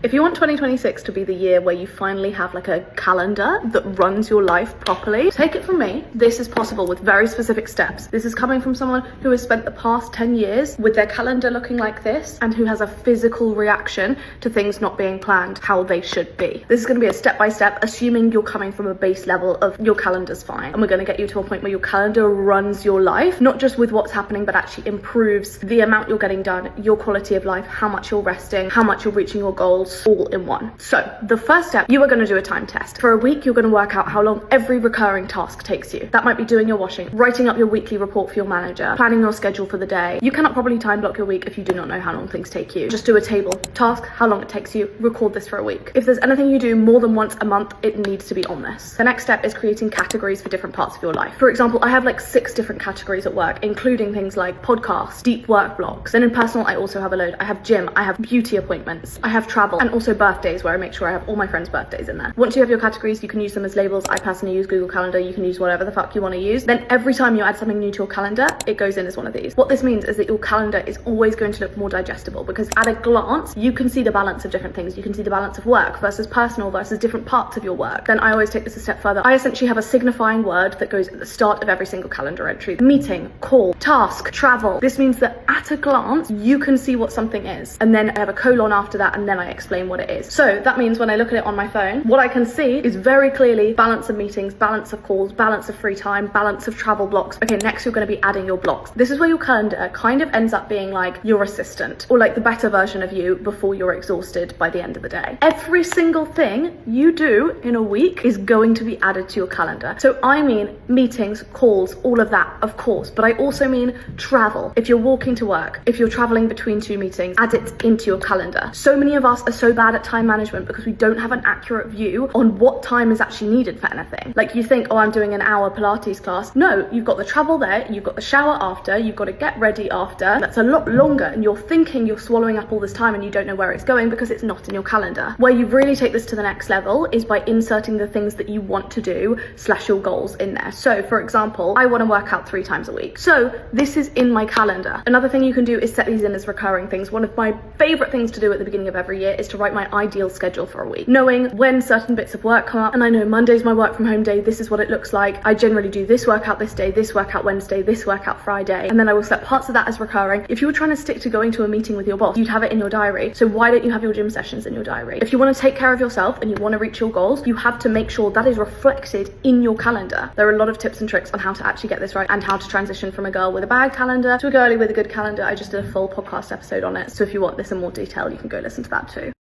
If you want 2026 to be the year where you finally have like a calendar that runs your life properly, take it from me, this is possible with very specific steps. This is coming from someone who has spent the past 10 years with their calendar looking like this and who has a physical reaction to things not being planned how they should be. This is going to be a step-by-step, assuming you're coming from a base level of your calendar's fine. And we're going to get you to a point where your calendar runs your life, not just with what's happening, but actually improves the amount you're getting done, your quality of life, how much you're resting, how much you're reaching your goals, all in one. So the first step, you are going to do a time test. For a week, you're going to work out how long every recurring task takes you. That might be doing your washing, writing up your weekly report for your manager, planning your schedule for the day. You cannot probably time block your week if you do not know how long things take you. Just do a table. Task, how long it takes you, record this for a week. If there's anything you do more than once a month, it needs to be on this. The next step is creating categories for different parts of your life. For example, I have like 6 different categories at work, including things like podcasts, deep work blocks. Then in personal, I also have a load. I have gym, I have beauty appointments, I have travel, and also birthdays, where I make sure I have all my friends' birthdays in there. Once you have your categories, you can use them as labels. I personally use Google Calendar. You can use whatever the fuck you want to use. Then every time you add something new to your calendar, it goes in as one of these. What this means is that your calendar is always going to look more digestible, because at a glance, you can see the balance of different things. You can see the balance of work versus personal versus different parts of your work. Then I always take this a step further. I essentially have a signifying word that goes at the start of every single calendar entry. Meeting, call, task, travel. This means that at a glance, you can see what something is. And then I have a colon after that, and then I explain what it is. So that means when I look at it on my phone, what I can see is very clearly balance of meetings, balance of calls, balance of free time, balance of travel blocks. Okay, next you're going to be adding your blocks. This is where your calendar kind of ends up being like your assistant, or like the better version of you before you're exhausted by the end of the day. Every single thing you do in a week is going to be added to your calendar. So I mean meetings, calls, all of that, of course, but I also mean travel. If you're walking to work, if you're traveling between 2 meetings, add it into your calendar. So many of us are so bad at time management because we don't have an accurate view on what time is actually needed for anything. Like you think, oh, I'm doing an hour Pilates class. No, you've got the travel there, you've got the shower after, you've got to get ready after. That's a lot longer, and you're thinking you're swallowing up all this time and you don't know where it's going because it's not in your calendar. Where you really take this to the next level is by inserting the things that you want to do / your goals in there. So for example, I want to work out 3 times a week. So this is in my calendar. Another thing you can do is set these in as recurring things. One of my favorite things to do at the beginning of every year is to write my ideal schedule for a week, knowing when certain bits of work come up. And I know Monday's my work from home day. This is what it looks like. I generally do this workout this day, this workout Wednesday, this workout Friday. And then I will set parts of that as recurring. If you were trying to stick to going to a meeting with your boss, you'd have it in your diary. So why don't you have your gym sessions in your diary? If you want to take care of yourself and you want to reach your goals, you have to make sure that is reflected in your calendar. There are a lot of tips and tricks on how to actually get this right and how to transition from a girl with a bad calendar to a girly with a good calendar. I just did a full podcast episode on it. So if you want this in more detail, you can go listen to that too.